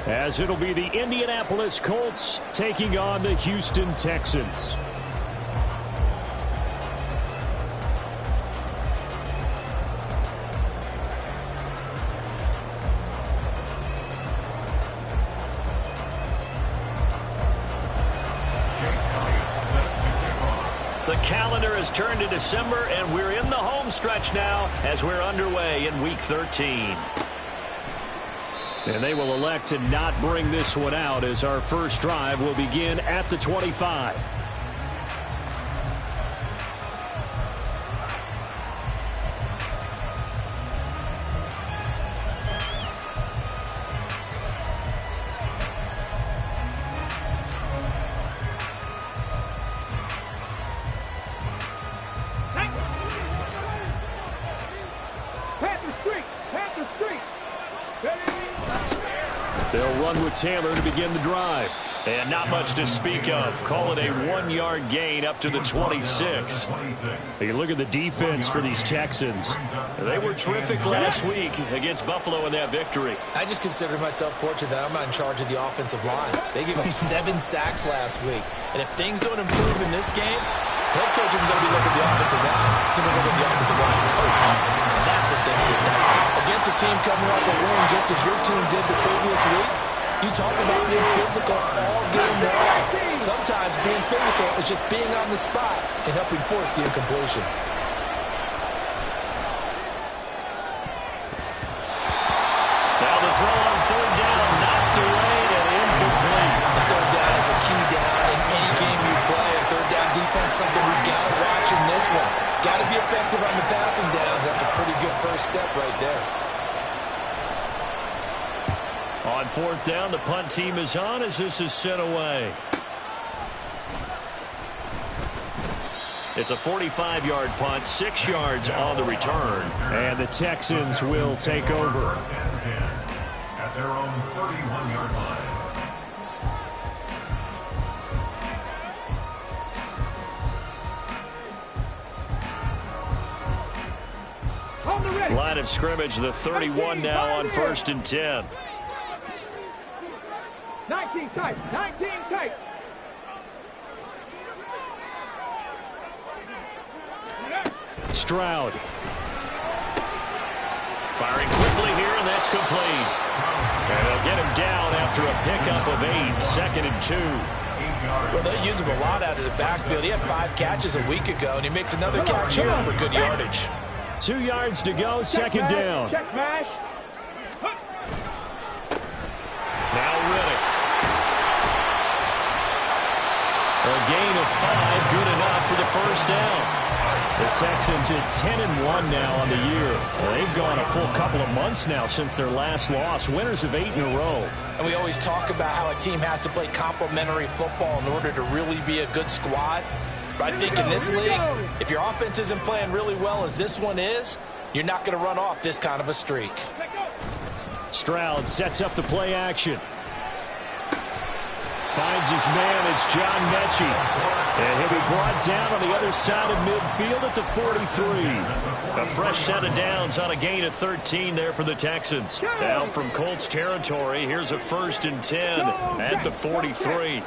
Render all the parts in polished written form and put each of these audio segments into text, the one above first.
as it'll be the Indianapolis Colts taking on the Houston Texans. The calendar has turned to December, and we're in the home stretch now as we're underway in Week 13. And they will elect to not bring this one out as our first drive will begin at the 25. They'll run with Taylor to begin the drive. And not much to speak of. Call it a 1-yard gain up to the 26. You look at the defense for these Texans. They were terrific last week against Buffalo in that victory. I just consider myself fortunate that I'm not in charge of the offensive line. They gave up 7 sacks last week. And if things don't improve in this game, head coach isn't going to be looking at the offensive line. He's going to be looking at the offensive line coach. And that's when things get dicey. Against a team coming off a win just as your team did the previous week, you talk about being physical all game long. Sometimes being physical is just being on the spot and helping force the incompletion. Now the throw on third down, knocked away and incomplete. The third down is a key down in any game you play. And third down defense, something we got to watch in this one. Got to be effective on the passing downs. That's a pretty good first step right there. On fourth down, the punt team is on as this is sent away. It's a 45-yard punt, 6 yards on the return. And the Texans will take over. At their own 31-yard line. Line of scrimmage, the 31 now on 1st and 10. 19 tight, 19 tight. Stroud. Firing quickly here, and that's complete. And they'll get him down after a pickup of 8, 2nd and 2. Well, they use him a lot out of the backfield. He had 5 catches a week ago, and he makes another catch here for good yardage. 2 yards to go, second down. Check smash. Now Riddick. A gain of 5, good enough for the first down. The Texans at 10-1 now on the year. Well, they've gone a full couple of months now since their last loss. Winners of 8 in a row. And we always talk about how a team has to play complementary football in order to really be a good squad. But I think in this league, if your offense isn't playing really well as this one is, you're not going to run off this kind of a streak. Stroud sets up the play action. Finds his man, it's John Mechie. And he'll be brought down on the other side of midfield at the 43. A fresh set of downs on a gain of 13 there for the Texans. Now from Colts territory, here's a 1st and 10 at the 43.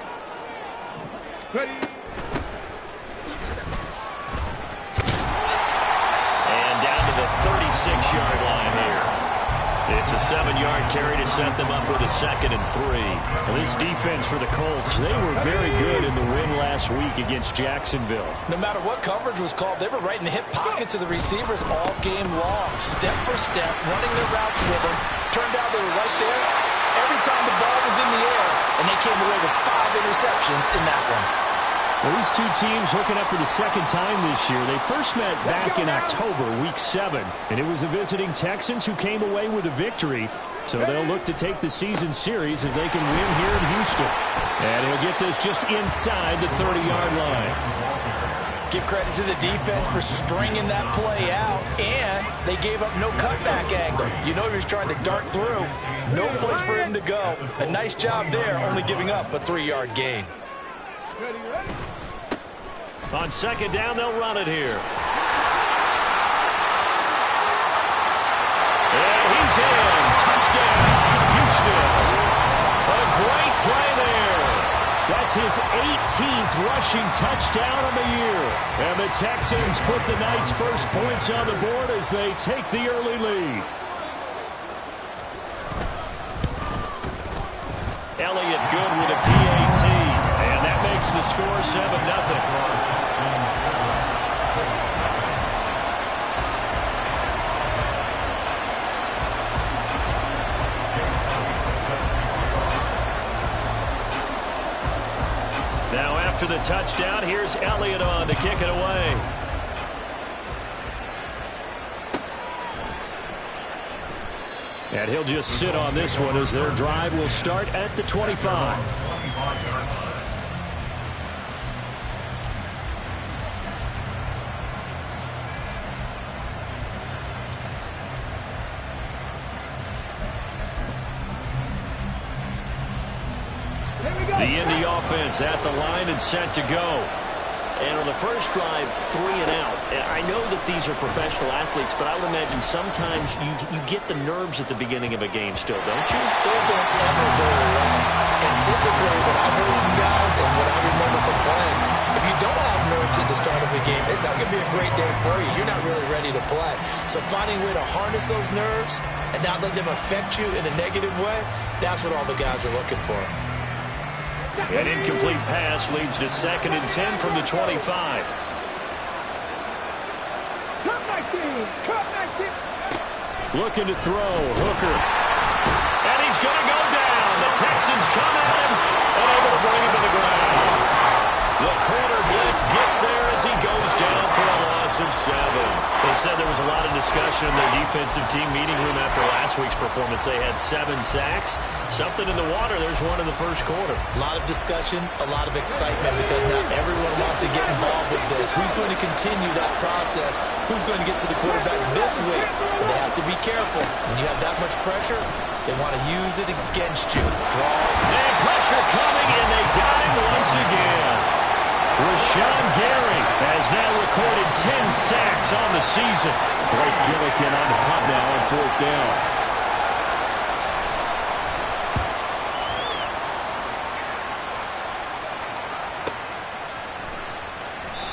And down to the 36-yard line here. It's a 7-yard carry to set them up with a 2nd and 3. Well, this defense for the Colts, they were very good in the win last week against Jacksonville. No matter what coverage was called, they were right in the hip pockets of the receivers all game long, step for step, running their routes with them. Turned out they were right there every time the ball was in the air, and they came away with 5 interceptions in that one. Well, these two teams hooking up for the second time this year. They first met back in October, Week 7, and it was the visiting Texans who came away with a victory. So they'll look to take the season series if they can win here in Houston. And he'll get this just inside the 30-yard line. Give credit to the defense for stringing that play out, and they gave up no cutback angle. You know he was trying to dart through. No place for him to go. A nice job there, only giving up a 3-yard gain. On second down, they'll run it here. And he's in. Touchdown, Houston. his 18th rushing touchdown of the year. And the Texans put the night's first points on the board as they take the early lead. Elliott good with a PAT. And that makes the score 7-0. Now after the touchdown, here's Elliott on to kick it away. And he'll just sit on this one as their drive will start at the 25. The Indy offense at the line and set to go. And on the first drive, 3 and out. I know that these are professional athletes, but I would imagine sometimes you get the nerves at the beginning of a game still, don't you? Those don't ever go away. And typically, what I've heard from guys and what I remember from playing, if you don't have nerves at the start of a game, it's not going to be a great day for you. You're not really ready to play. So finding a way to harness those nerves and not let them affect you in a negative way, that's what all the guys are looking for. An incomplete pass leads to 2nd and 10 from the 25. Looking to throw. Hooker. And he's going to go down. The Texans come at him and able to bring him to the ground. The corner blitz gets there as he goes down for a loss of 7. They said there was a lot of discussion in their defensive team meeting room after last week's performance. They had 7 sacks. Something in the water. There's one in the first quarter. A lot of discussion, a lot of excitement because now everyone wants to get involved with this. Who's going to continue that process? Who's going to get to the quarterback this week? But they have to be careful. When you have that much pressure, they want to use it against you. Draw. And pressure coming, and they got him once again. Rashawn Gary has now recorded 10 sacks on the season. Blake Gillikin on the punt now on 4th down.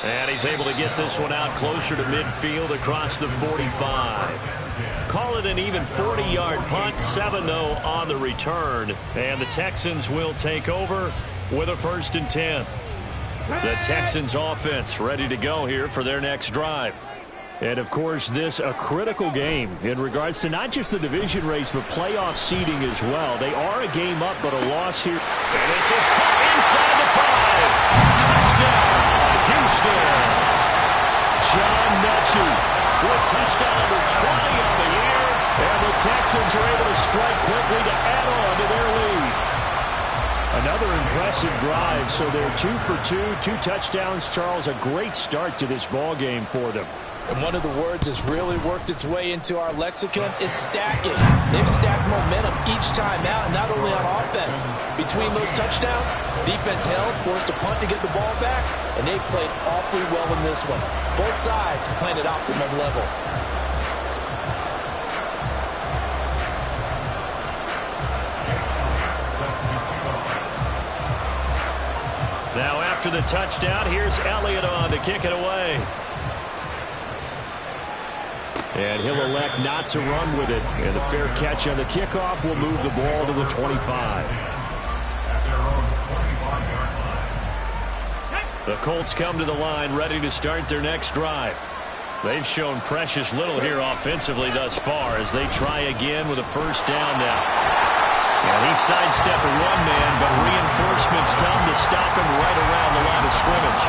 And he's able to get this one out closer to midfield across the 45. Call it an even 40-yard punt, 7 though on the return. And the Texans will take over with a 1st and 10. The Texans offense ready to go here for their next drive. And, of course, this a critical game in regards to not just the division race, but playoff seeding as well. They are a game up, but a loss here. And this is caught inside the 5. Touchdown, Houston. John Mechie with touchdown number 20 on the year. And the Texans are able to strike quickly to add on to their lead. Another impressive drive, so they're 2 for 2, 2 touchdowns. Charles, a great start to this ball game for them. And one of the words that's really worked its way into our lexicon is stacking. They've stacked momentum each time out, not only on offense. Between those touchdowns, defense held, forced a punt to get the ball back, and they played awfully well in this one. Both sides playing at optimum level. Now after the touchdown, here's Elliott on to kick it away. And he'll elect not to run with it. And the fair catch on the kickoff will move the ball to the 25. The Colts come to the line ready to start their next drive. They've shown precious little here offensively thus far as they try again with a 1st down now. And he sidestepped a one-man, but reinforcements come to stop him right around the line of scrimmage.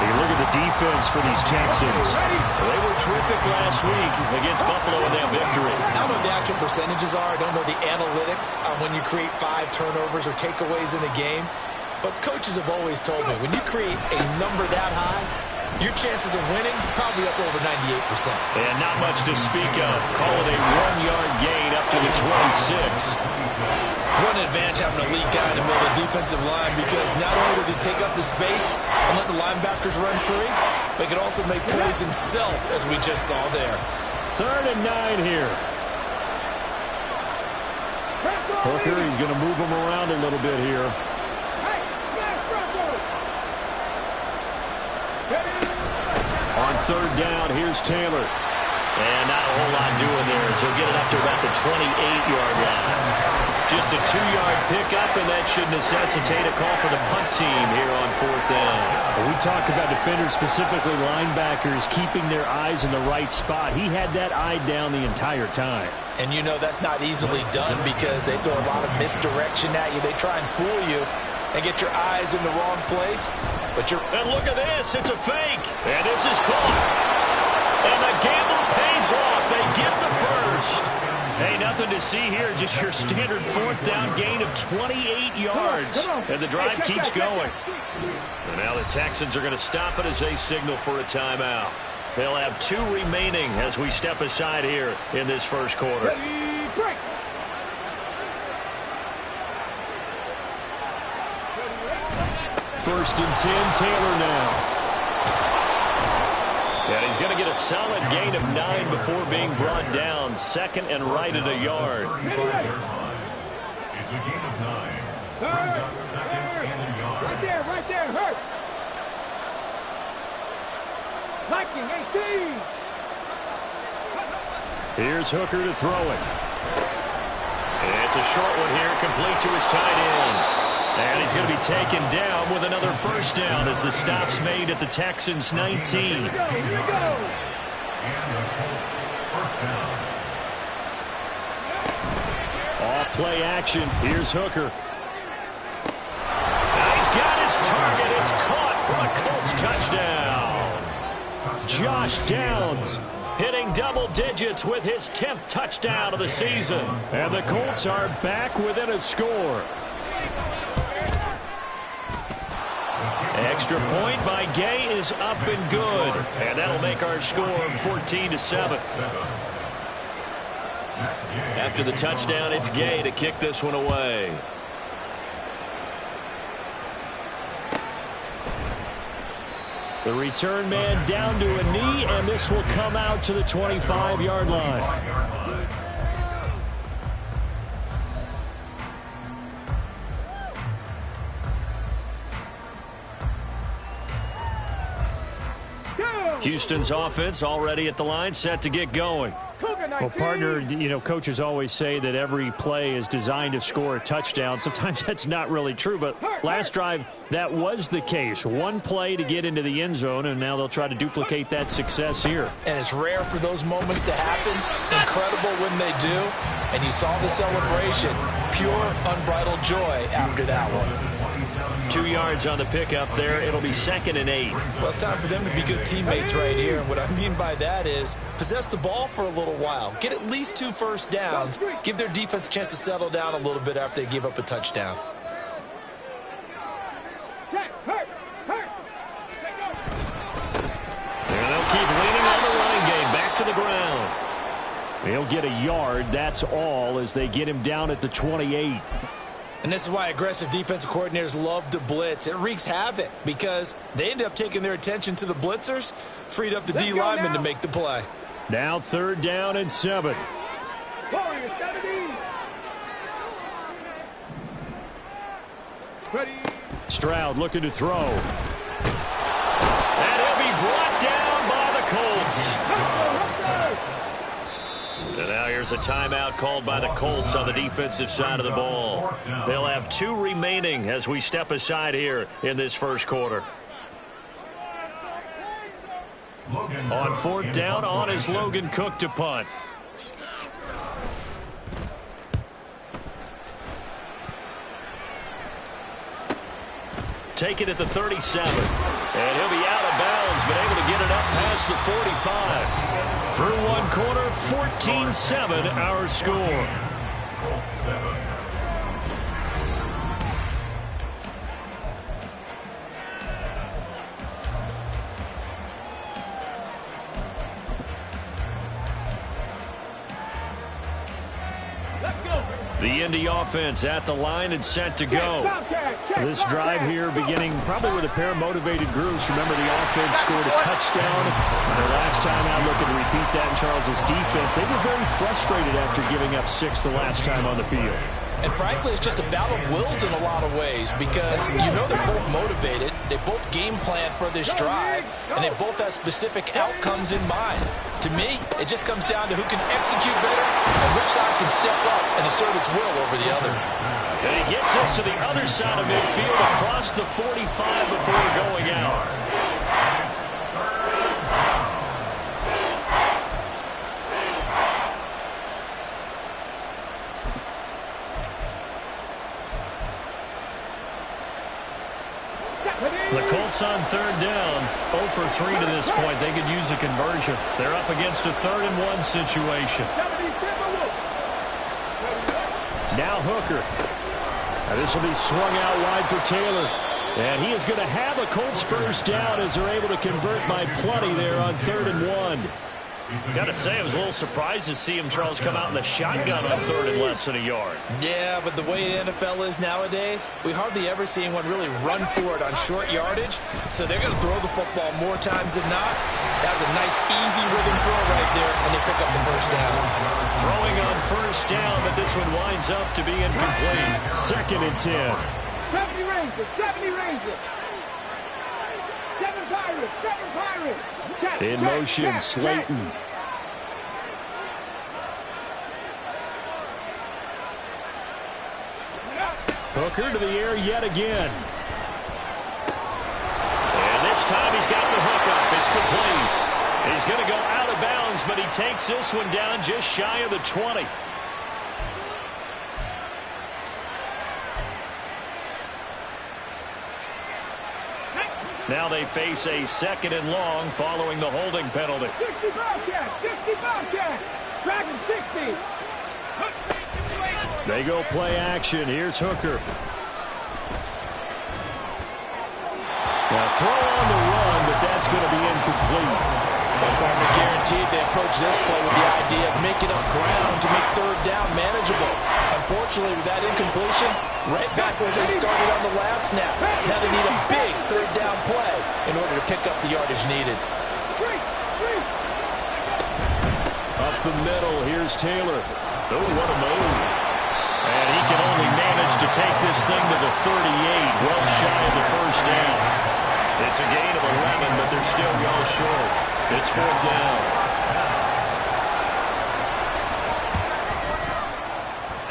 You look at the defense for these Texans. They were terrific last week against Buffalo in that victory. I don't know what the actual percentages are. I don't know the analytics on when you create 5 turnovers or takeaways in a game. But coaches have always told me, when you create a number that high, your chances of winning probably up over 98%. And not much to speak of. Call it a 1-yard gain up to the 26. One advantage having a lead guy in the middle of the defensive line because not only does he take up the space and let the linebackers run free, but he can also make plays himself, as we just saw there. 3rd and 9 here. Hooker, he's going to move him around a little bit here. third down, here's Taylor. And not a whole lot doing there, so he'll get it up to about the 28-yard line. Just a 2-yard pickup, and that should necessitate a call for the punt team here on fourth down. We talk about defenders, specifically linebackers, keeping their eyes in the right spot. He had that eye down the entire time. And you know that's not easily done because they throw a lot of misdirection at you. They try and fool you and get your eyes in the wrong place. And look at this. It's a fake. And this is caught. And the gamble pays off. They get the first. Hey, nothing to see here. Just your standard fourth down gain of 28 yards. And the drive keeps going. And now the Texans are going to stop it as they signal for a timeout. They'll have 2 remaining as we step aside here in this first quarter. First and 10, Taylor now. And he's going to get a solid gain of 9 before being brought down. Second and right at a yard. It's a gain of 9. Brings up second and a yard. Right there, hurt. Liking 18. Here's Hooker to throw it. It's a short one here, complete to his tight end. And he's going to be taken down with another first down as the stop's made at the Texans' 19. Here we go. And the Colts first down. Off play action. Here's Hooker. He's got his target. It's caught for a Colts touchdown. Josh Downs hitting double digits with his 10th touchdown of the season. And the Colts are back within a score. Extra point by Gay is up and good. And that'll make our score 14-7. After the touchdown, it's Gay to kick this one away. The return man down to a knee, and this will come out to the 25-yard line. Houston's offense already at the line, set to get going. Well, partner, you know, coaches always say that every play is designed to score a touchdown. Sometimes that's not really true, but last drive, that was the case. One play to get into the end zone, and now they'll try to duplicate that success here. And it's rare for those moments to happen. Incredible when they do. And you saw the celebration. Pure, unbridled joy after that one. 2 yards on the pickup there. It'll be 2nd and 8. Well, it's time for them to be good teammates right here. And what I mean by that is possess the ball for a little while. Get at least 2 first downs. Give their defense a chance to settle down a little bit after they give up a touchdown. And they'll keep leaning on the running game. Back to the ground. They'll get a yard, that's all, as they get him down at the 28. And this is why aggressive defensive coordinators love to blitz. It wreaks havoc because they end up taking their attention to the blitzers, freed up the D lineman to make the play. Now 3rd down and 7. Stroud looking to throw. And he'll be brought down by the Colts. And now here's a timeout called by the Colts on the defensive side of the ball. They'll have 2 remaining as we step aside here in this first quarter. On 4th down, on is Logan Cook to punt. Take it at the 37. And he'll be out of bounds, but able to get it up past the 45. Through one quarter, 14-7 our score. The Indy offense at the line and set to go. This drive here beginning probably with a pair of motivated groups. Remember, the offense scored a touchdown. Their last time out, looking to repeat that in Charles's defense. They were very frustrated after giving up 6 the last time on the field. And frankly, it's just a battle of wills in a lot of ways because you know they're both motivated, they both game plan for this drive, and they both have specific outcomes in mind. To me, it just comes down to who can execute better and which side can step up and assert its will over the other. And he gets us to the other side of midfield across the 45 before going out. The Colts on third down, 0 for 3 to this point. They could use a conversion. They're up against a 3rd-and-1 situation. Now Hooker. Now this will be swung out wide for Taylor. And he is going to have a Colts first down as they're able to convert by plenty there on 3rd and 1. Got to say, I was a little surprised to see him, Charles, come out in the shotgun on 3rd and less than a yard. Yeah, but the way the NFL is nowadays, we hardly ever see anyone really run for it on short yardage. So they're going to throw the football more times than not. That was a nice, easy rhythm throw right there, and they pick up the first down. Throwing on first down, but this one winds up to be incomplete. 2nd and 10. 70 Rangers, 70 Rangers. 7 Pirates, 7 Pirates. In motion, Slayton. Hooker to the air yet again. And this time he's got the hook up. It's complete. He's going to go out of bounds, but he takes this one down just shy of the 20. Now they face a 2nd and long following the holding penalty. 60 Bobcats, 60 Bobcats. Dragon 60. They go play action. Here's Hooker. Now throw on the run, but that's going to be incomplete. Well, partner, guaranteed they approach this play with the idea of making up ground to make 3rd down manageable. Unfortunately, with that incompletion, right back where they started on the last snap. Now they need a big 3rd down play in order to pick up the yardage needed. Up the middle, here's Taylor. Oh, what a move. And he can only manage to take this thing to the 38, well shy of the first down. It's a gain of 11, but they're still well short. It's 4th down.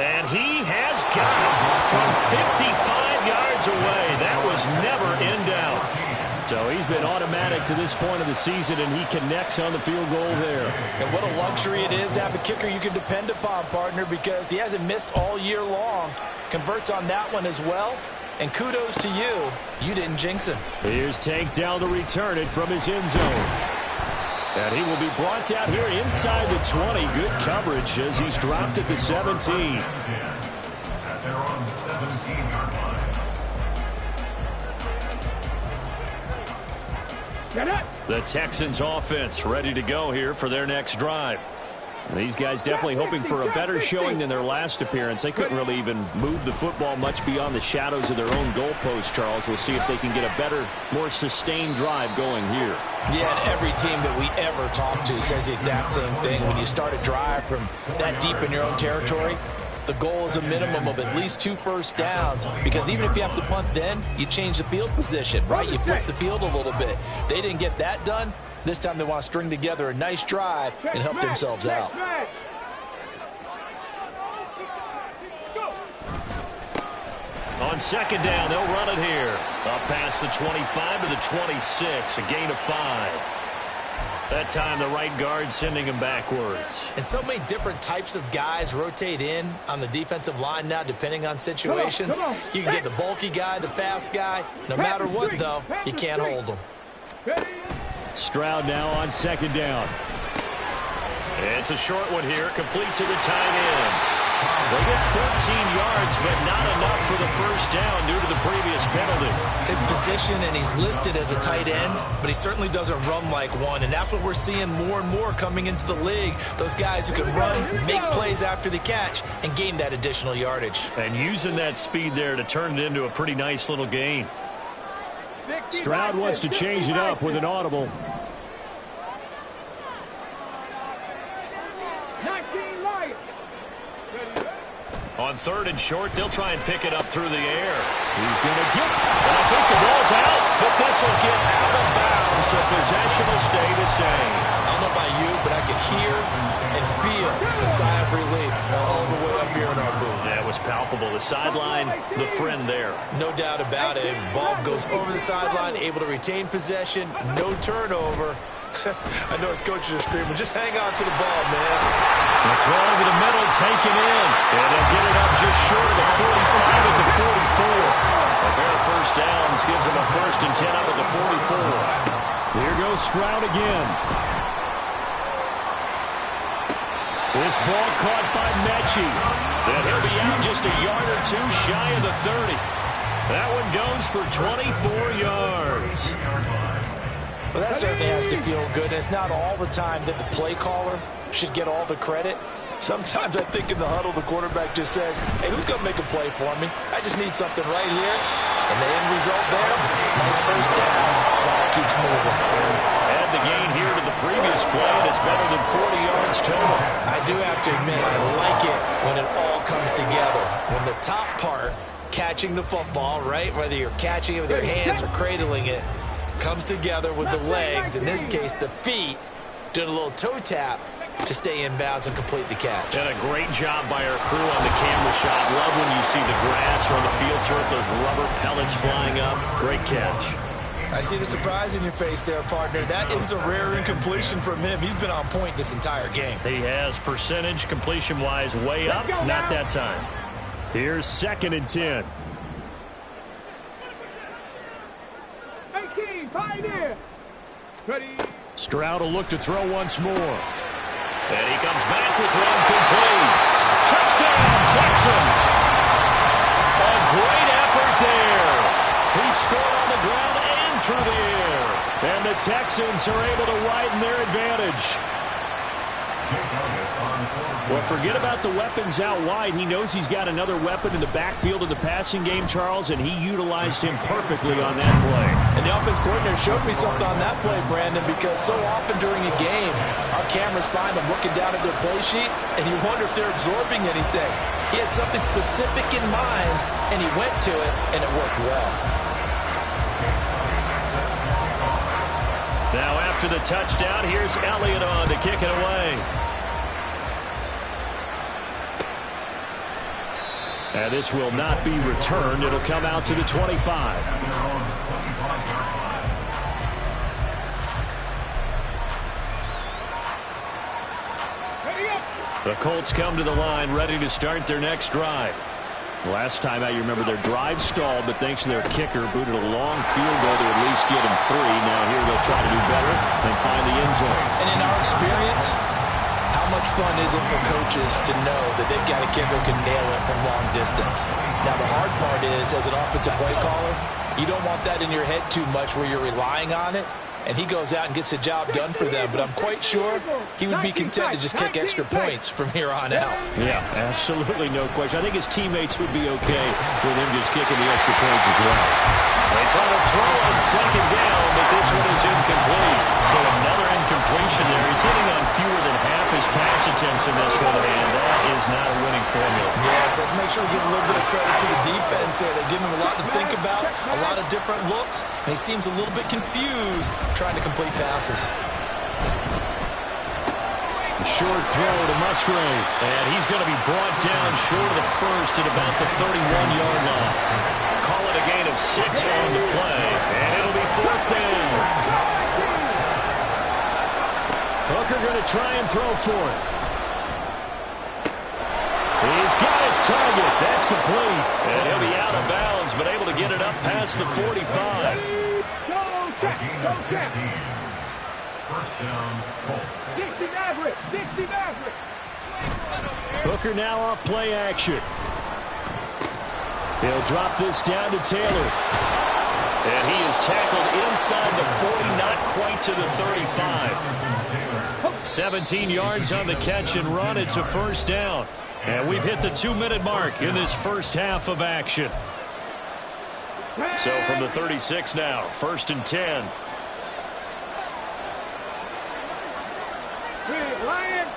And he has got it from 55 yards away. That was never in doubt. So he's been automatic to this point of the season, and he connects on the field goal there. And what a luxury it is to have a kicker you can depend upon, partner, because he hasn't missed all year long. Converts on that one as well. And kudos to you. You didn't jinx him. Here's Tank down to return it from his end zone. And he will be brought down here inside the 20. Good coverage as he's dropped at the 17. At their own 17-yard line. The Texans offense ready to go here for their next drive. These guys definitely hoping for a better showing than their last appearance. They couldn't really even move the football much beyond the shadows of their own goalpost, Charles. We'll see if they can get a better, more sustained drive going here. Yeah, and every team that we ever talk to says the exact same thing. When you start a drive from that deep in your own territory, the goal is a minimum of at least 2 first downs, because even if you have to punt then, you change the field position, right? You flip the field a little bit. They didn't get that done. This time they want to string together a nice drive and help themselves out. On 2nd down, they'll run it here. Up past the 25 to the 26, a gain of 5. That time the right guard sending him backwards. And so many different types of guys rotate in on the defensive line now, depending on situations. You can get the bulky guy, the fast guy. No matter what, though, you can't hold them. Stroud now on 2nd down. It's a short one here, complete to the tight end. They get 13 yards, but not enough for the first down due to the previous penalty. His position, and he's listed as a tight end, but he certainly doesn't run like one, and that's what we're seeing more and more coming into the league. Those guys who can run, make plays after the catch, and gain that additional yardage. And using that speed there to turn it into a pretty nice little gain. Stroud wants to change it up with an audible. 19 Lions. On 3rd and short, they'll try and pick it up through the air. He's going to get, and I think the ball's out, but this will get out of bounds, so possession will stay the same. I don't know about you, but I can hear and feel the sigh of relief all the way up here in our booth. That was palpable. The sideline, the friend there. No doubt about it. Ball goes over the sideline, able to retain possession, no turnover. I know his coaches are screaming, just hang on to the ball, man. The throw over the middle, taken in. And they'll get it up just short of the 45 at the 44. A pair of first downs gives them a 1st and 10 up at the 44. Here goes Stroud again. This ball caught by Mechie. Then he'll be out just a yard or two shy of the 30. That one goes for 24 yards. Well, that certainly has to feel good. And it's not all the time that the play caller should get all the credit. Sometimes I think in the huddle, the quarterback just says, hey, who's going to make a play for me? I just need something right here. And the end result there, nice first down. Clock keeps moving. Add the gain here to the previous play, and it's better than 40 yards total. I do have to admit, I like it when it all comes together. When the top part, catching the football, right, whether you're catching it with your hands or cradling it, comes together with the legs, in this case the feet, doing a little toe tap to stay in bounds and complete the catch. And a great job by our crew on the camera shot. Love when you see the grass or on the field turf, those rubber pellets flying up. Great catch. I see the surprise in your face there, partner. That is a rare incompletion from him. He's been on point this entire game. He has percentage completion-wise way up. Not that time. Here's 2nd and 10. Stroud will look to throw once more. And he comes back with one complete. Touchdown, Texans. A great effort there. He scored on the ground and through the air. And the Texans are able to widen their advantage. Well, forget about the weapons out wide. He knows he's got another weapon in the backfield of the passing game, Charles, and he utilized him perfectly on that play. And the offense coordinator showed me something on that play, Brandon, because so often during a game, our cameras find them looking down at their play sheets, and you wonder if they're absorbing anything. He had something specific in mind, and he went to it, and it worked well. Now after the touchdown, here's Elliott on to kick it away. And this will not be returned. It'll come out to the 25. The Colts come to the line ready to start their next drive. Last time out, you remember their drive stalled, but thanks to their kicker, booted a long field goal to at least get him 3. Now here they'll try to do better and find the end zone. And in our experience, how much fun is it for coaches to know that they've got a kicker who can nail it from long distance? Now, the hard part is, as an offensive play caller, you don't want that in your head too much where you're relying on it. And he goes out and gets the job done for them. But I'm quite sure he would be content to just kick extra points from here on out. Yeah, absolutely no question. I think his teammates would be okay with him just kicking the extra points as well. They try to throw on 2nd down, but this one is incomplete. So another incompletion there. He's hitting on fewer than half his pass attempts in this one, and that is not a winning formula. Yes, let's make sure we give a little bit of credit to the defense here. They give him a lot to think about, a lot of different looks, and he seems a little bit confused trying to complete passes. A short throw to Musgrave. And he's going to be brought down short of the first at about the 31-yard line. Call it a gain of 6 on the play, and it'll be 4th down. Hooker going to try and throw for it. He's got his target. That's complete. And he'll be out of bounds, but able to get it up past the 45. First down, Colts. 60 Maverick. 60 Maverick. Hooker now off play action. He'll drop this down to Taylor. And he is tackled inside the 40, not quite to the 35. 17 yards on the catch and run. It's a first down. And we've hit the 2-minute mark in this first half of action. So from the 36 now, 1st and 10. Lion.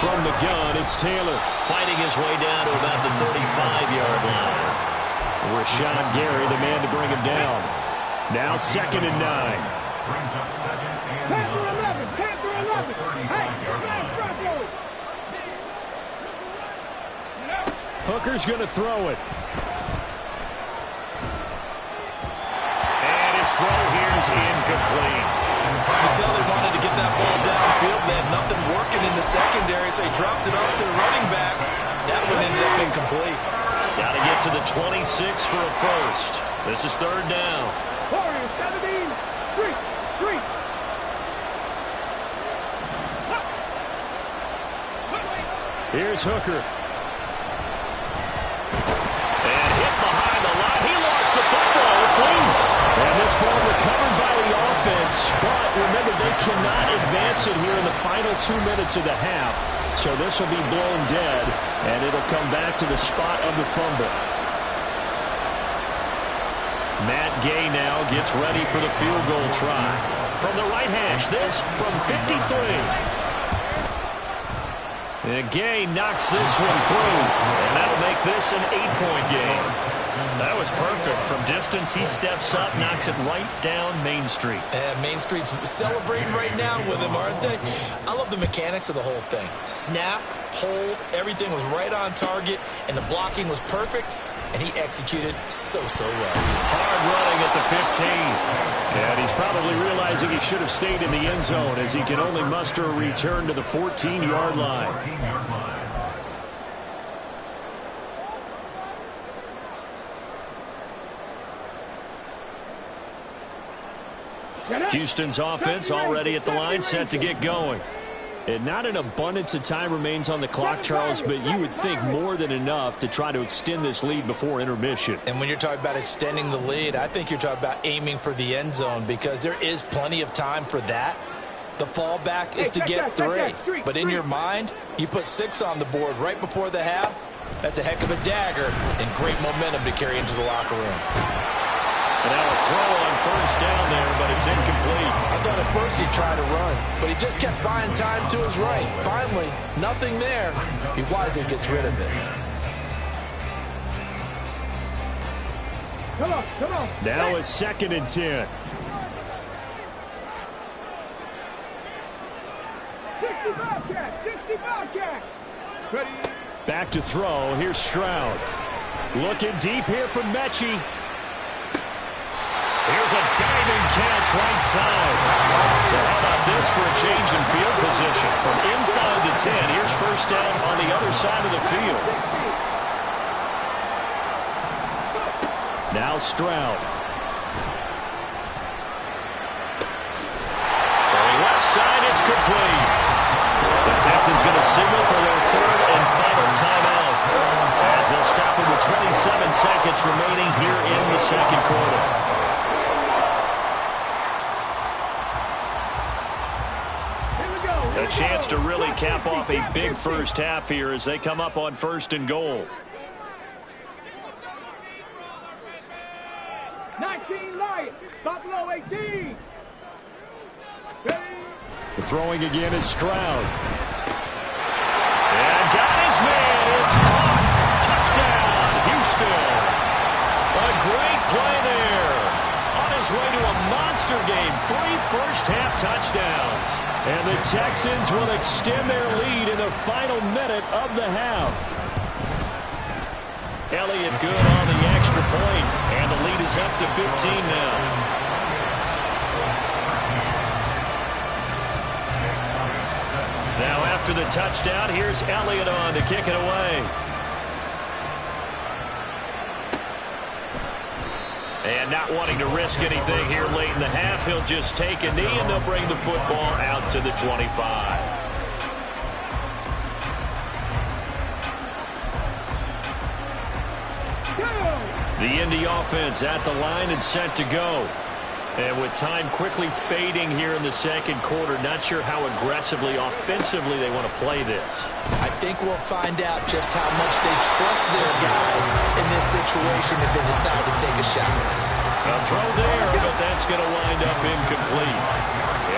From the gun, it's Taylor. Fighting his way down to about the 35-yard line. Rashawn Gary, the man to bring him down. Now 2nd and 9. Brings up 2nd and 9. 10 through 11. Hey, Hooker's going to throw it. And his throw here is incomplete. You can tell they wanted to get that ball downfield. They had nothing working in the secondary, so he dropped it off to the running back. That one ended up incomplete. Got to get to the 26 for a first. This is 3rd down. Warriors 17. 3. Here's Hooker. And hit behind the line. He lost the football. It's loose. And this ball recovered by the offense. But remember, they cannot advance it here in the final 2 minutes of the half. So this will be blown dead, and it'll come back to the spot of the fumble. Matt Gay now gets ready for the field goal try. From the right hash, this from 53. And Gay knocks this one through, and that'll make this an 8-point game. That was perfect. From distance, he steps up, knocks it right down Main Street. And Main Street's celebrating right now with him, aren't they? I love the mechanics of the whole thing. Snap, hold, everything was right on target, and the blocking was perfect, and he executed so well. Hard running at the 15. And he's probably realizing he should have stayed in the end zone as he can only muster a return to the 14-yard line. 14-yard line. Houston's offense already at the line, set to get going. And not an abundance of time remains on the clock, Charles, but you would think more than enough to try to extend this lead before intermission. And when you're talking about extending the lead, I think you're talking about aiming for the end zone because there is plenty of time for that. The fallback is to get 3. But in your mind, you put 6 on the board right before the half. That's a heck of a dagger and great momentum to carry into the locker room. And now a throw on 1st down there, but it's incomplete. I thought at first he'd try to run, but he just kept buying time to his right. Finally, nothing there. He wisely gets rid of it. Come on. Now a 2nd and 10. 60 Bobcat. Ready. Back to throw. Here's Stroud. Looking deep here from Mechie. Here's a diving catch right side. So how about this for a change in field position? From inside the 10, here's 1st down on the other side of the field. Now Stroud. Throwing left side, it's complete. The Texans going to signal for their 3rd and final timeout as they'll stop it with 27 seconds remaining here in the 2nd quarter. A chance to really cap off a big first half here as they come up on 1st and goal. 19 Lions. Buffalo 18. The throwing again is Stroud. And got his man. It's caught. Touchdown, Houston. A great play there. On his way to a monster game. 3 first-half touchdowns. And the Texans will extend their lead in the final minute of the half. Elliott good on the extra point, and the lead is up to 15 now. Now after the touchdown, here's Elliott on to kick it away. And not wanting to risk anything here late in the half, he'll just take a knee and they'll bring the football out to the 25. The Indy offense at the line and set to go. And with time quickly fading here in the 2nd quarter, not sure how aggressively, offensively they want to play this. I think we'll find out just how much they trust their guys in this situation if they decide to take a shot. A throw there, but that's going to wind up incomplete.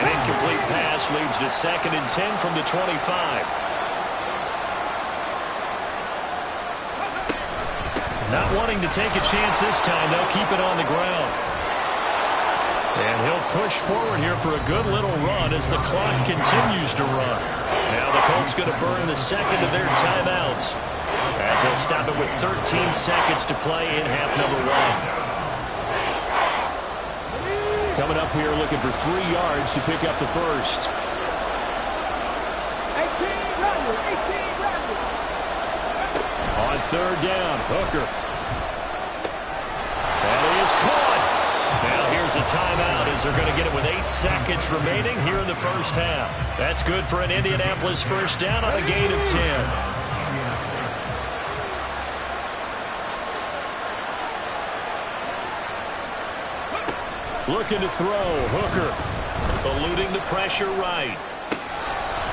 An incomplete pass leads to 2nd and 10 from the 25. Not wanting to take a chance this time. They'll keep it on the ground. And he'll push forward here for a good little run as the clock continues to run. Now the Colts going to burn the second of their timeouts as they'll stop it with 13 seconds to play in half number 1. Coming up here looking for 3 yards to pick up the first. 18 runners, 18 runners. On third down, Hooker. That is caught. Now here's a timeout as they're going to get it with 8 seconds remaining here in the first half. That's good for an Indianapolis first down on a gain of 10. Looking to throw, Hooker. Eluding the pressure right.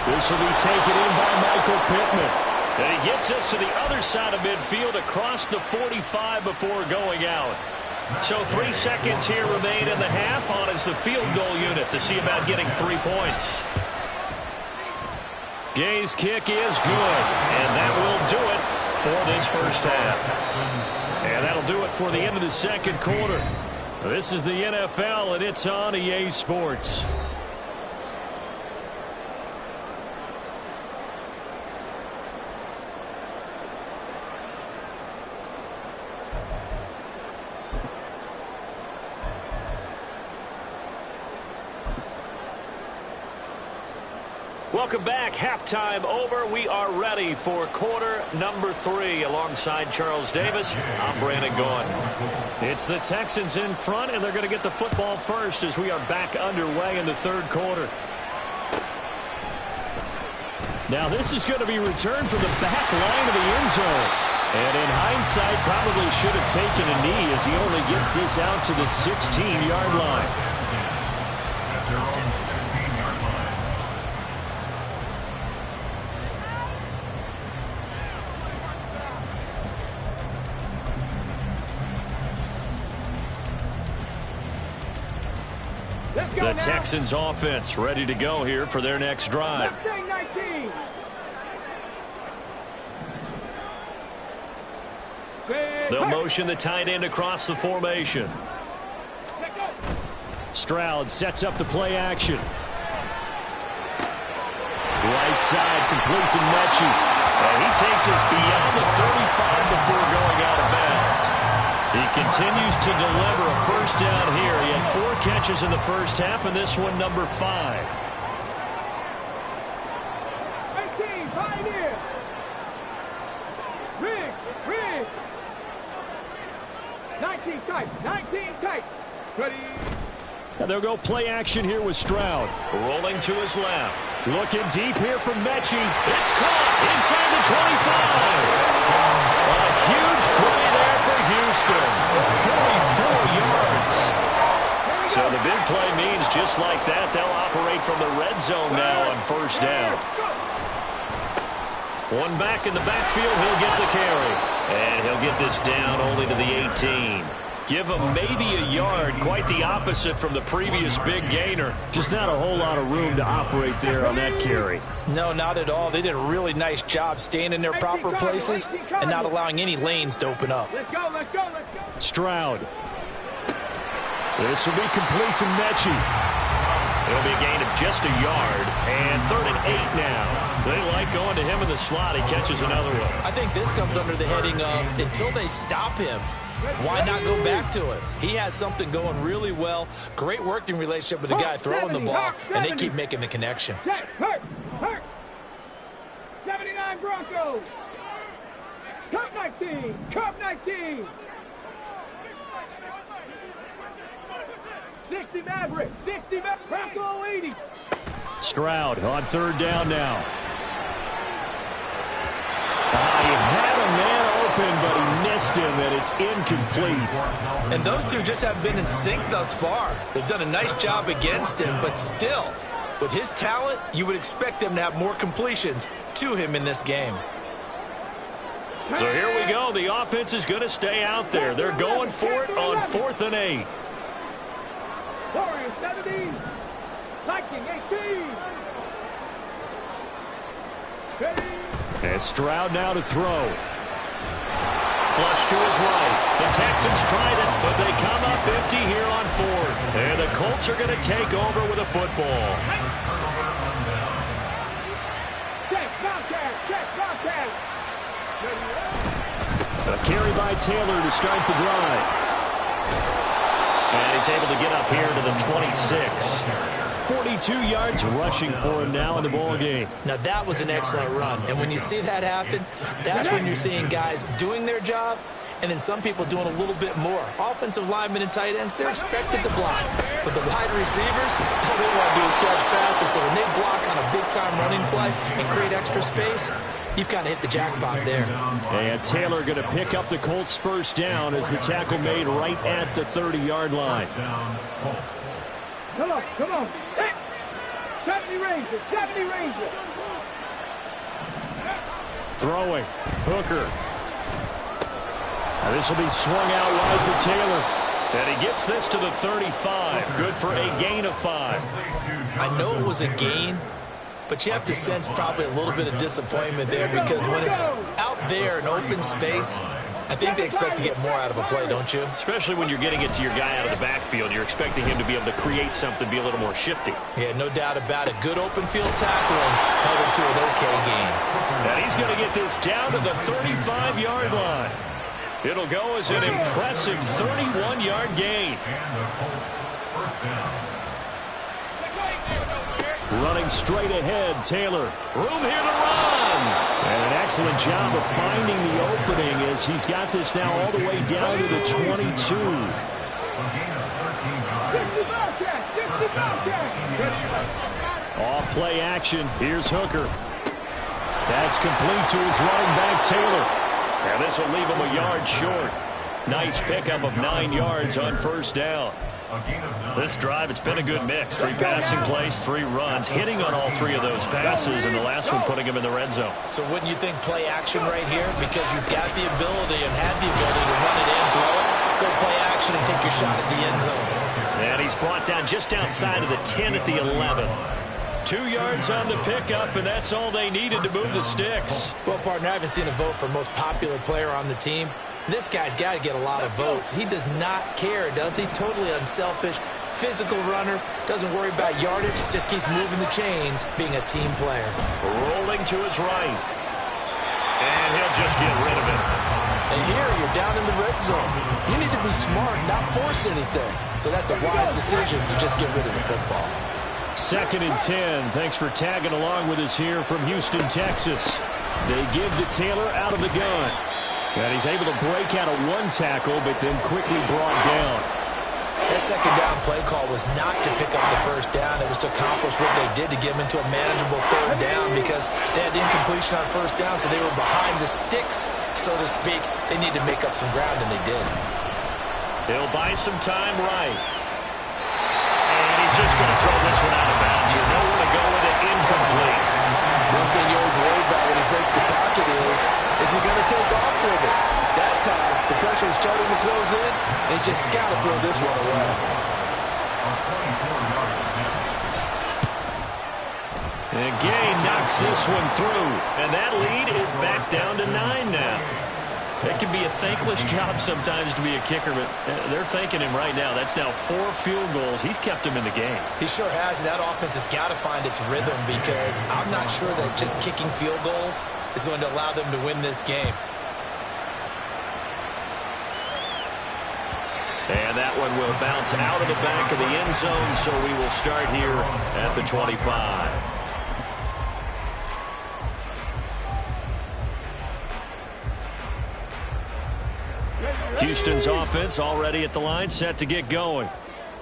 This will be taken in by Michael Pittman. And he gets us to the other side of midfield across the 45 before going out. So 3 seconds here remain in the half on as the field goal unit to see about getting 3 points. Gay's kick is good, and that will do it for this first half. And that'll do it for the end of the second quarter. This is the NFL, and it's on EA Sports. Welcome back. Halftime over. We are ready for quarter number 3. Alongside Charles Davis, I'm Brandon Gaughan. It's the Texans in front, and they're going to get the football first as we are back underway in the third quarter. Now this is going to be returned from the back line of the end zone. And in hindsight, probably should have taken a knee as he only gets this out to the 16-yard line. The Texans offense ready to go here for their next drive. They'll motion the tight end across the formation. Stroud sets up the play action. Right side completes to Mechie. And he takes us beyond the 35 before going out of bounds. He continues to deliver a first down here. He had 4 catches in the first half, and this one number 5. 18, Pioneer. Riggs. 19 tight, 19 tight. Ready. And they'll go play action here with Stroud. Rolling to his left. Looking deep here from Mechie. It's caught inside the 25. A huge play there for Houston. 44 yards. So the big play means just like that, they'll operate from the red zone now on first down. One back in the backfield, he'll get the carry. And he'll get this down only to the 18. Give him maybe a yard, quite the opposite from the previous big gainer. Just not a whole lot of room to operate there on that carry. No, not at all. They did a really nice job staying in their proper places and not allowing any lanes to open up. Let's go. Stroud. This will be complete to Mechie. It'll be a gain of just a yard, and 3rd and 8 now. They like going to him in the slot. He catches another one. I think this comes under the heading of until they stop him, why not go back to it? He has something going really well. Great working relationship with the guy throwing the ball, and they keep making the connection. Hurt. 79 Broncos. Cup 19. 60 Maverick. Bronco 80. Stroud on 3rd down now. He had a man open, but he missed him, and it's incomplete. And those two just have been in sync thus far. They've done a nice job against him, but still, with his talent, you would expect them to have more completions to him in this game. So here we go. The offense is going to stay out there. They're going for it on 4th and 8. Warriors 70. Viking 18. And Stroud now to throw. Flush to his right. The Texans tried it, but they come up empty here on fourth. And the Colts are going to take over with a football. A carry by Taylor to start the drive. And he's able to get up here to the 26. 42 yards rushing for him now in the ball game. Now, that was an excellent run. And when you see that happen, that's when you're seeing guys doing their job and then some people doing a little bit more. Offensive linemen and tight ends, they're expected to block. But the wide receivers, all they want to do is catch passes. So when they block on a big-time running play and create extra space, you've kind of hit the jackpot there. And Taylor going to pick up the Colts' first down as the tackle made right at the 30-yard line. Come on, come on. Hey! 70 Rangers, 70 Rangers. Throwing. Hooker. Now this will be swung out wide for Taylor. And he gets this to the 35. Good for a gain of 5. I know it was a gain, but you have to sense probably a little bit of disappointment there because when it's out there in open space, I think they expect to get more out of a play, don't you? Especially when you're getting it to your guy out of the backfield. You're expecting him to be able to create something, be a little more shifty. Yeah, no doubt about it. Good open field tackling, held it to an okay gain. And he's going to get this down to the 35-yard line. It'll go as an impressive 31-yard gain. Running straight ahead, Taylor. Room here to run. And an excellent job of finding the opening as he's got this now all the way down to the 22. Off play action. Here's Hooker. That's complete to his running back, Taylor. And this will leave him a yard short. Nice pickup of 9 yards on first down. This drive, it's been a good mix. 3 passing plays, 3 runs, hitting on all 3 of those passes, and the last one putting him in the red zone. So wouldn't you think play action right here? Because you've got the ability and had the ability to run it in, throw it, go play action, and take your shot at the end zone. And he's brought down just outside of the 10 at the 11. 2 yards on the pickup, and that's all they needed to move the sticks. Well, partner, I haven't seen a vote for most popular player on the team. This guy's got to get a lot of votes. He does not care, does he? Totally unselfish, physical runner, doesn't worry about yardage, just keeps moving the chains, being a team player. Rolling to his right. And he'll just get rid of it. And here you're down in the red zone. You need to be smart, not force anything. So that's a wise decision to just get rid of the football. 2nd and 10. Thanks for tagging along with us here from Houston, Texas. They give to Taylor out of the gun. And he's able to break out of 1 tackle, but then quickly brought down. That second down play call was not to pick up the first down. It was to accomplish what they did to get them into a manageable 3rd down because they had the incompletion on first down, so they were behind the sticks, so to speak. They need to make up some ground, and they did. He'll buy some time right. And he's just going to throw this one out of bounds here. Nowhere to go with it, incomplete. One thing you always worry about when he breaks the pocket is he going to take off with it? That time, the pressure is starting to close in. He's just got to throw this one away. And Gay knocks this one through. And that lead is back down to 9 now. It can be a thankless job sometimes to be a kicker, but they're thanking him right now. That's now 4 field goals. He's kept him in the game. He sure has, and that offense has got to find its rhythm because I'm not sure that just kicking field goals is going to allow them to win this game. And that one will bounce out of the back of the end zone, so we will start here at the 25. Houston's offense already at the line, set to get going.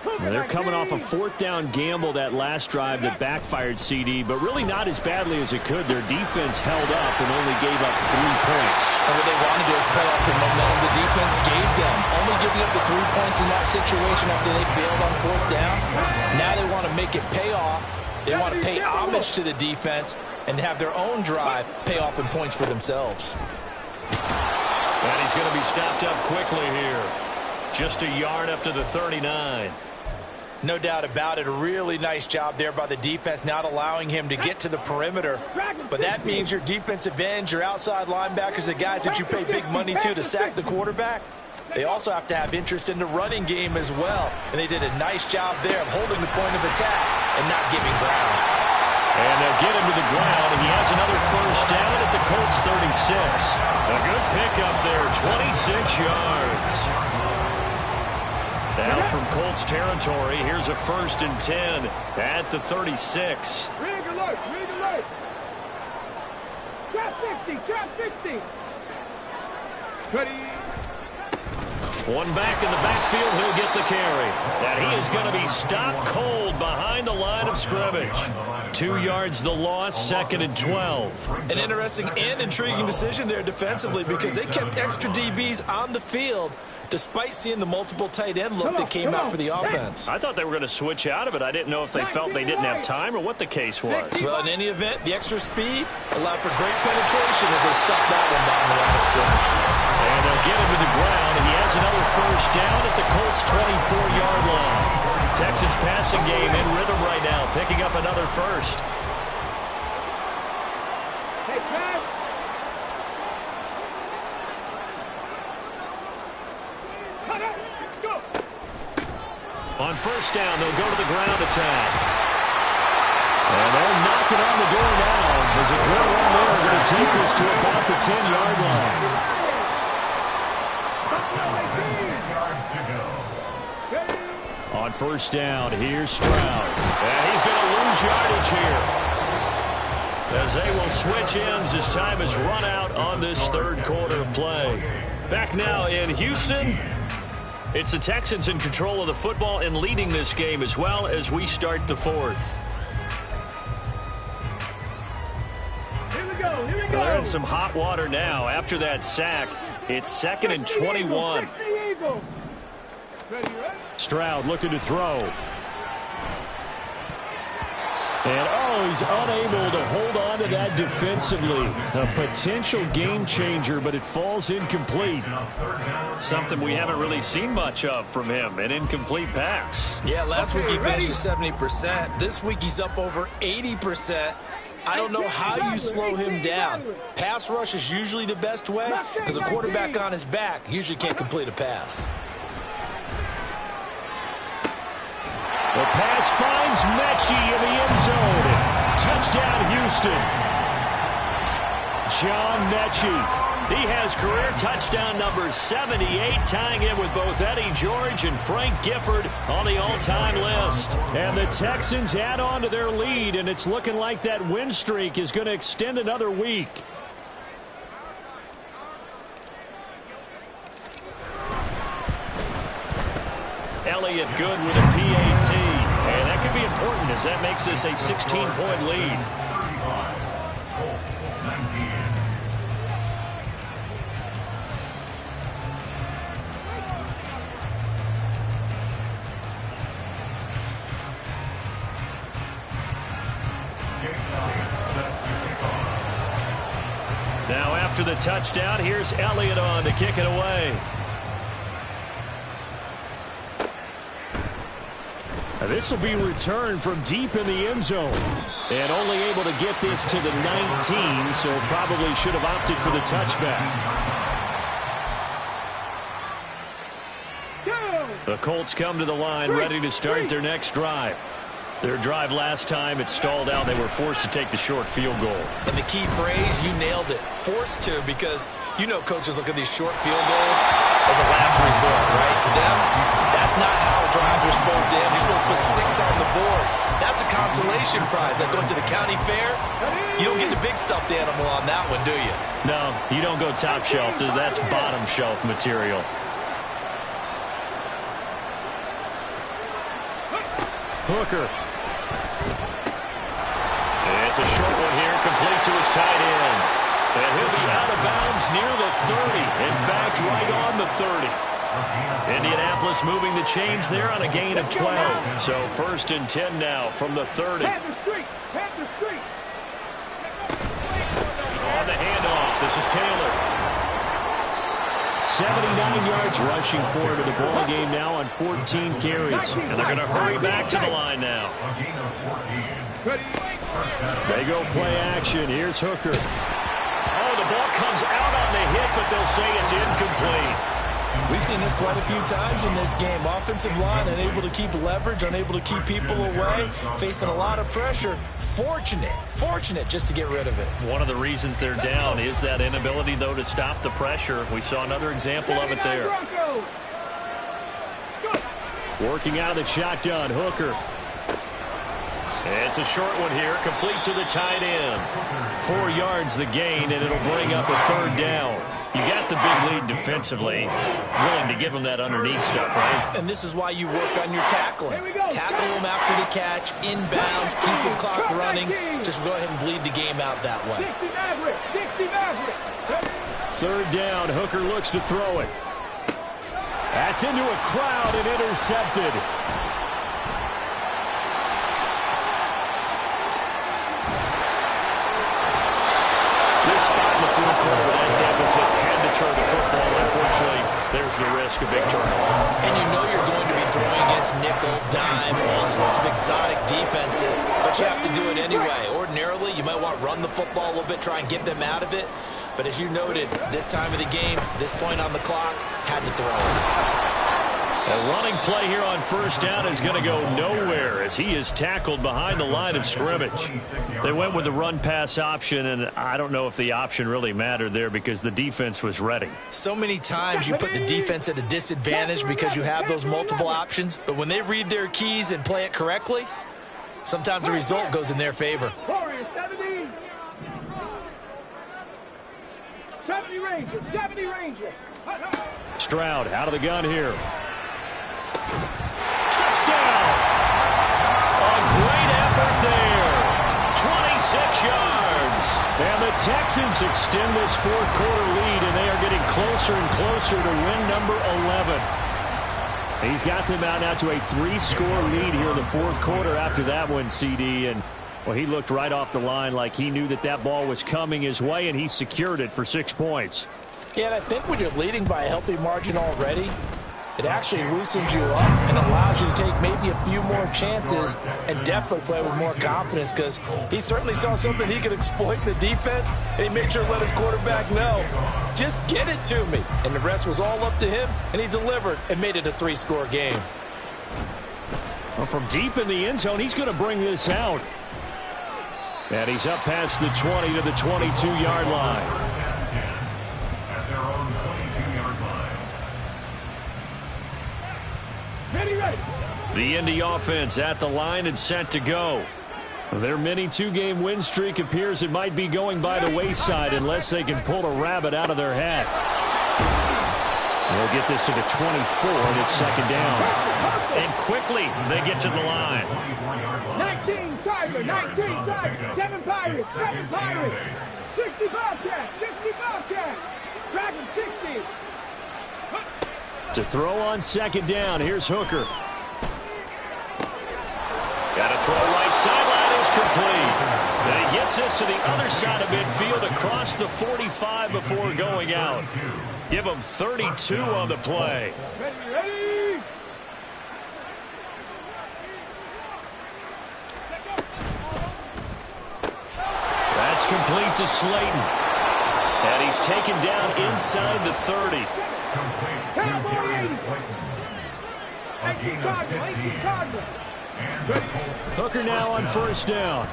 Now they're coming off a 4th down gamble that last drive that backfired CD, but really not as badly as it could. Their defense held up and only gave up 3 points. And what they want to do is play off the momentum the defense gave them. Only giving up the 3 points in that situation after they failed on 4th down. Now they want to make it pay off. They want to pay homage to the defense and have their own drive pay off in points for themselves. And he's going to be stopped up quickly here. Just a yard up to the 39. No doubt about it. A really nice job there by the defense, not allowing him to get to the perimeter. But that means your defensive ends, your outside linebackers, the guys that you pay big money to sack the quarterback, they also have to have interest in the running game as well. And they did a nice job there of holding the point of attack and not giving ground. And they'll get him to the ground, and he has another first down at the Colts 36. A good pickup there, 26 yards. Now from Colts territory, here's a 1st and 10 at the 36. Rig alert, rig alert. Trap 60, trap 60. Ready. One back in the backfield, he'll get the carry. And he is going to be stopped cold behind the line of scrimmage. 2 yards the loss, 2nd and 12. An interesting and intriguing decision there defensively because they kept extra DBs on the field despite seeing the multiple tight end look that came out for the offense. I thought they were going to switch out of it. I didn't know if they felt they didn't have time or what the case was. Well, in any event, the extra speed allowed for great penetration as they stuffed that one down the line of scrimmage. And they'll get him to the ground, and he has another first down at the Colts' 24-yard line. Texans passing game in rhythm right now, picking up another first. Hey, pass. Let's go. On first down, they'll go to the ground attack. And they're knocking on the door now. There's a drill run there. Going to take this to about the 10-yard line. On first down, here's Stroud. And he's going to lose yardage here, as they will switch ends as time is run out on this 3rd quarter of play. Back now in Houston. It's the Texans in control of the football and leading this game as well as we start the 4th. Here we go, here we go. They're in some hot water now. After that sack, it's 2nd and 21. Stroud looking to throw. And, he's unable to hold on to that defensively. A potential game changer, but it falls incomplete. Something we haven't really seen much of from him, an incomplete pass. Yeah, last week he finished at 70%. This week he's up over 80%. I don't know how you slow him down. Pass rush is usually the best way because a quarterback on his back usually can't complete a pass. The pass finds Mechie in the end zone. Touchdown, Houston. John Mechie. He has career touchdown number 78, tying in with both Eddie George and Frank Gifford on the all-time list. And the Texans add on to their lead, and it's looking like that win streak is going to extend another week. Elliott good with a PAT. And that could be important as that makes this a 16-point lead. Now after the touchdown, here's Elliott on to kick it away. This will be returned from deep in the end zone. And only able to get this to the 19, so probably should have opted for the touchback. The Colts come to the line ready to start their next drive. Their drive last time, it stalled out. They were forced to take the short field goal. And the key phrase, you nailed it. Forced to, because you know coaches look at these short field goals as a last resort, right? To them, that's not how drives are supposed to end. You're supposed to put 6 on the board. That's a consolation prize. Like going to the county fair, you don't get the big stuffed animal on that one, do you? No, you don't go top shelf. That's bottom shelf material. Hooker. It's a short one here, complete to his tight end. And he'll be out of bounds near the 30. In fact, right on the 30. Indianapolis moving the chains there on a gain of 12. So 1st and 10 now from the 30. On the handoff, this is Taylor. 79 yards rushing for him in the ball game now on 14 carries. And they're going to hurry back to the line now. A gain of 14. They go play action. Here's Hooker. Oh, the ball comes out on the hit, but they'll say it's incomplete. We've seen this quite a few times in this game. Offensive line unable to keep leverage, unable to keep people away, facing a lot of pressure. Fortunate just to get rid of it. One of the reasons they're down is that inability, though, to stop the pressure. We saw another example of it there. Working out of the shotgun, Hooker. And it's a short one here, complete to the tight end. 4 yards the gain, and it'll bring up a third down. You got the big lead defensively, willing to give them that underneath stuff, right? And this is why you work on your tackling. Tackle them after the catch, inbounds, keep the clock running. Just go ahead and bleed the game out that way. 60 Third down, Hooker looks to throw it. That's into a crowd and intercepted. This spot in the fourth quarter with that deficit had to throw the football. Unfortunately, there's the risk of big turnover. And you know you're going to be throwing against nickel, dime, all sorts of exotic defenses, but you have to do it anyway. Ordinarily, you might want to run the football a little bit, try and get them out of it. But as you noted, this time of the game, this point on the clock, had to throw it. A running play here on first down is going to go nowhere as he is tackled behind the line of scrimmage. They went with the run-pass option, and I don't know if the option really mattered there because the defense was ready. So many times you put the defense at a disadvantage because you have those multiple options, but when they read their keys and play it correctly, sometimes the result goes in their favor. 70 Ranger. Stroud out of the gun here. Touchdown! A great effort there. 26 yards. And the Texans extend this fourth quarter lead, and they are getting closer and closer to win number 11. He's got them out now to a 3-score lead here in the fourth quarter after that one, CD. And, well, he looked right off the line like he knew that that ball was coming his way, and he secured it for 6 points. Yeah, and I think when you're leading by a healthy margin already, it actually loosens you up and allows you to take maybe a few more chances and definitely play with more confidence because he certainly saw something he could exploit in the defense, and he made sure to let his quarterback know, just get it to me. And the rest was all up to him, and he delivered and made it a 3-score game. Well, from deep in the end zone, he's going to bring this out. And he's up past the 20 to the 22-yard line. At their own 22-yard line. The Indy offense at the line and set to go. Their mini 2-game win streak appears it might be going by the wayside unless they can pull a rabbit out of their hat. They'll get this to the 24, and it's second down. And quickly they get to the line. 19 Tiger, 19 Tiger, 7 Pirates, 7 Pirates, 60 Bobcats, 60 Bobcats, Dragon 60. To throw on second down, here's Hooker. Got to throw right sideline is complete. And he gets this to the other side of midfield across the 45 before going out. Give him 32 on the play. Ready. That's complete to Slayton. And he's taken down inside the 30. A gain of 15. And the Colts. Hooker now on first down.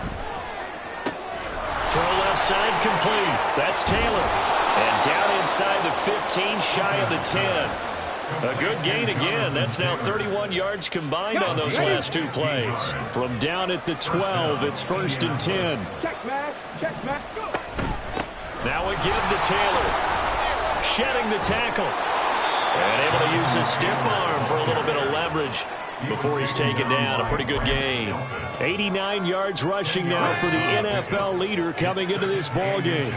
Throw left side complete. That's Taylor. And down inside the 15, shy of the 10. A good gain again. That's now 31 yards combined on those last 2 plays. From down at the 12, it's first and 10. Check match, go. Now a give to Taylor. Shedding the tackle. And able to use his stiff arm for a little bit of leverage before he's taken down. A pretty good gain. 89 yards rushing now for the NFL leader coming into this ball game.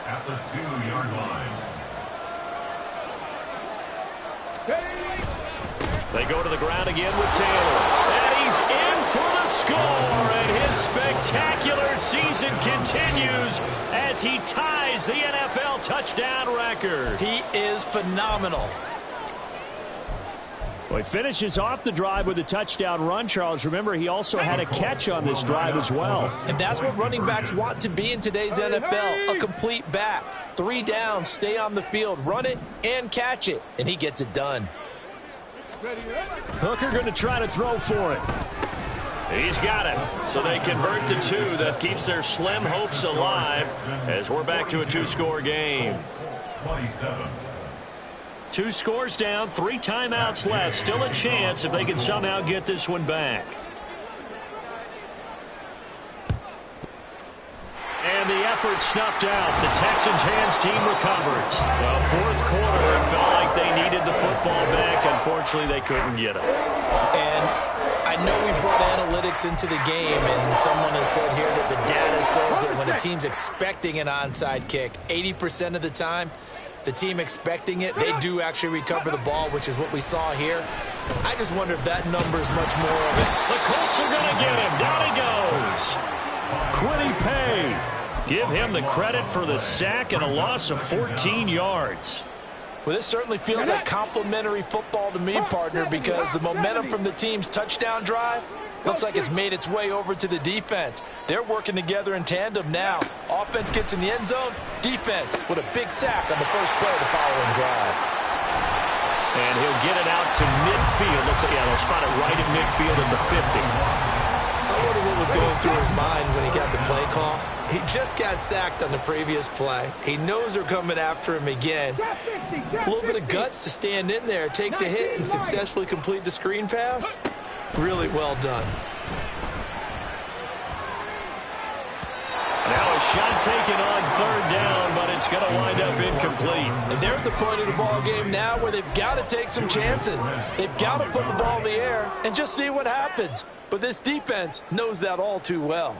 At the 2-yard line. They go to the ground again with Taylor. And he he's in for the score, and his spectacular season continues as he ties the NFL touchdown record. He is phenomenal. Well, he finishes off the drive with a touchdown run, Charles. Remember, he also had a catch on this drive as well. And that's what running backs want to be in today's NFL, a complete back. 3 downs, stay on the field, run it, and catch it, and he gets it done. Hooker going to try to throw for it. He's got it. So they convert to 2. That keeps their slim hopes alive as we're back to a 2-score game. 27. 2 scores down, 3 timeouts left. Still a chance if they can somehow get this one back. And the effort snuffed out. The Texans' hands team recovers. Well, fourth quarter, it felt like they needed the football back. Unfortunately, they couldn't get it. And I know we brought analytics into the game, and someone has said here that the data says that when a team's expecting an onside kick, 80% of the time, the team expecting it, they do actually recover the ball, which is what we saw here. I just wonder if that number is much more of it. The Colts are going to get him. Down he goes. Quiddy Pay. Give him the credit for the sack and a loss of 14 yards. Well, this certainly feels like complimentary football to me, partner, because the momentum from the team's touchdown drive looks like it's made its way over to the defense. They're working together in tandem now. Offense gets in the end zone. Defense with a big sack on the first play of the following drive. And he'll get it out to midfield. Looks like, yeah, they'll spot it right at midfield at the 50. I wonder what was going through his mind when he got the play call. He just got sacked on the previous play. He knows they're coming after him again. A little bit of guts to stand in there, take the hit, and successfully complete the screen pass. Really well done. Now a shot taken on 3rd down, but it's going to wind up incomplete. And they're at the point of the ball game now where they've got to take some chances. They've got to put the ball in the air and just see what happens. But this defense knows that all too well.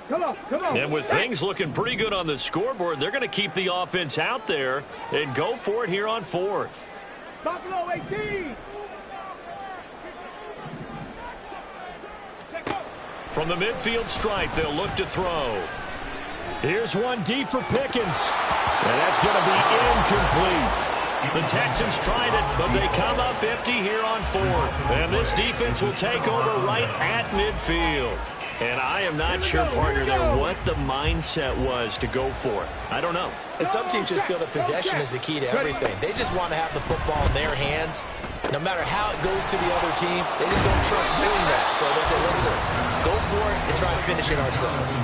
Come on, come on. And with things looking pretty good on the scoreboard, they're going to keep the offense out there and go for it here on 4th. Buffalo 18. From the midfield stripe, they'll look to throw. Here's one deep for Pickens. And that's going to be incomplete. The Texans tried it, but they come up empty here on 4th. And this defense will take over right at midfield. And I am not sure, partner, there what the mindset was to go for it. I don't know. And some teams just feel that possession is the key to everything. They just want to have the football in their hands. No matter how it goes to the other team, they just don't trust doing that. So they say, listen, go for it and try and finish it ourselves.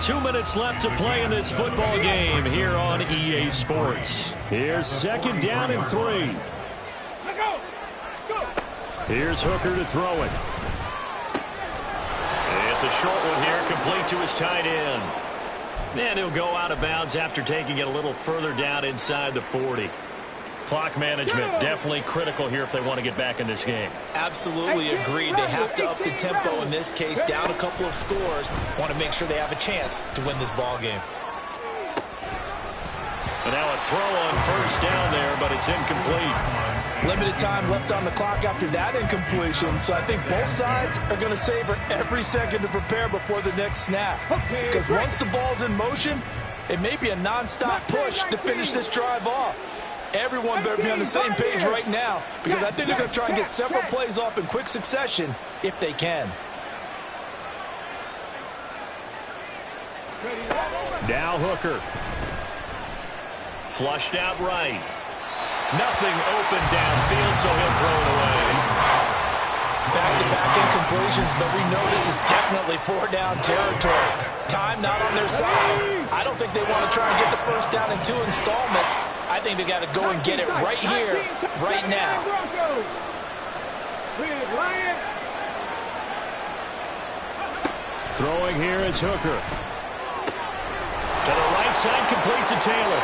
2 minutes left to play in this football game here on EA Sports. Here's 2nd down and 3. Here's Hooker to throw it. It's a short one here, complete to his tight end. And he'll go out of bounds after taking it a little further down inside the 40. Clock management definitely critical here if they want to get back in this game. Absolutely agreed. They have to up the tempo in this case, down a couple of scores. Want to make sure they have a chance to win this ball game. And now a throw on 1st down there, but it's incomplete. Limited time left on the clock after that incompletion, so I think both sides are going to savor every second to prepare before the next snap. Because once the ball's in motion, it may be a nonstop push to finish this drive off. Everyone better be on the same page right now, because I think they're going to try and get several plays off in quick succession if they can. Now Hooker. Flushed out right. Nothing open downfield, so he'll throw it away. Back-to-back incompletions, but we know this is definitely 4-down territory. Time not on their side. I don't think they want to try and get the 1st down in 2 installments. I think they got to go and get it right here, right now. Throwing here is Hooker. To the right side, complete to Taylor.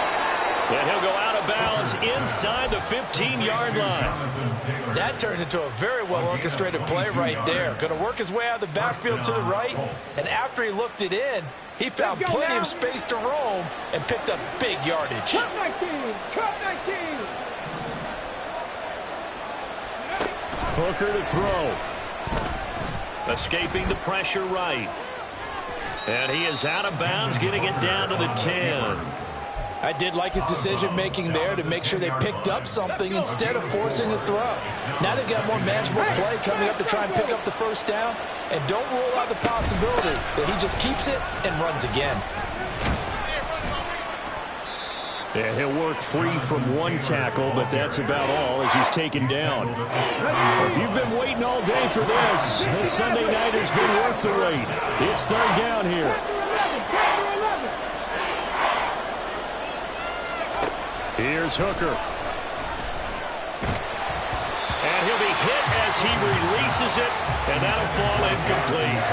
And he'll go out of bounds inside the 15-yard line. That turns into a very well-orchestrated play right there. Going to work his way out of the backfield to the right, and after he looked it in, he found plenty of space to roam and picked up big yardage. Cut 19! Cut 19! Hooker to throw. Escaping the pressure right. And he is out of bounds, getting it down to the 10. I did like his decision-making there to make sure they picked up something instead of forcing the throw. Now they've got more manageable play coming up to try and pick up the first down. And don't rule out the possibility that he just keeps it and runs again. Yeah, he'll work free from one tackle, but that's about all as he's taken down. If you've been waiting all day for this Sunday night has been worth the wait. It's third down here. Here's Hooker. And he'll be hit as he releases it, and that'll fall incomplete.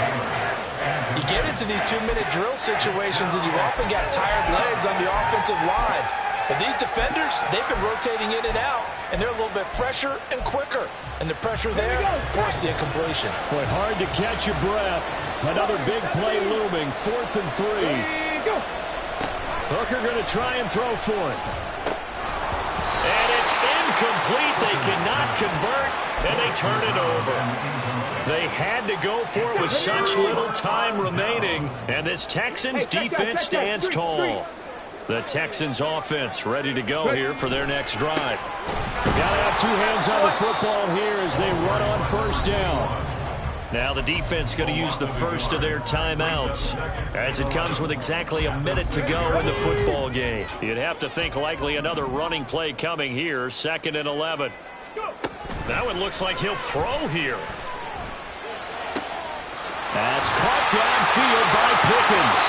You get into these 2-minute drill situations, and you've often got tired legs on the offensive line. But these defenders, they've been rotating in and out, and they're a little bit fresher and quicker. And the pressure there forced the incompletion. Boy, hard to catch your breath. Another big play looming, 4th and 3. Hooker going to try and throw for it. And it's incomplete. They cannot convert, and they turn it over. They had to go for it with such little time remaining, and this Texans defense stands tall. The Texans offense ready to go here for their next drive. Got to have two hands on the football here as they run on first down. Now the defense going to use the first of their timeouts as it comes with exactly a minute to go in the football game. You'd have to think likely another running play coming here, 2nd and 11. That one looks like he'll throw here. That's caught downfield by Pickens.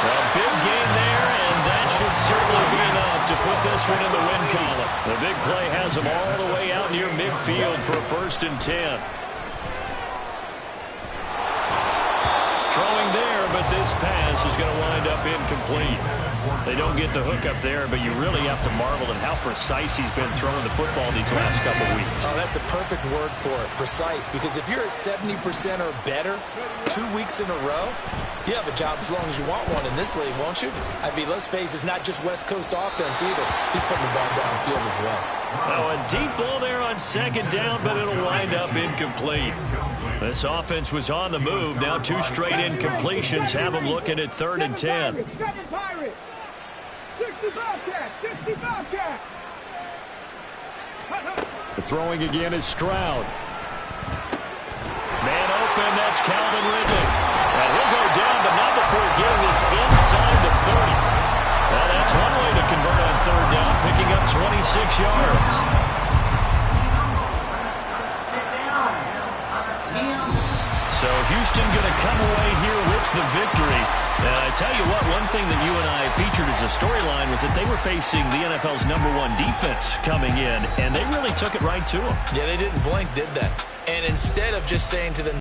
A big gain there, and that should certainly be enough to put this one in the win column. The big play has them all the way out near midfield for a 1st and 10. Throwing there, but this pass is going to wind up incomplete. They don't get the hook up there, but you really have to marvel at how precise he's been throwing the football these last couple of weeks. Oh, that's the perfect word for it, precise. Because if you're at 70% or better 2 weeks in a row, you have a job as long as you want one in this league, won't you? I mean, let's face it, it's not just West Coast offense either. He's putting the ball downfield as well. Oh, a deep ball there on 2nd down, but it'll wind up incomplete. This offense was on the move. Now 2 straight incompletions have them looking at 3rd and 10. 65 cat. The throwing again is Stroud. Man open, that's Calvin Ridley. And he'll go down, but not before getting this inside the 30. Well, that's one way to convert on 3rd down, picking up 26 yards. So Houston going to come away here with the victory. And I tell you what, one thing that you and I featured as a storyline was that they were facing the NFL's #1 defense coming in, and they really took it right to them. Yeah, they didn't blink, did they? And instead of just saying to them,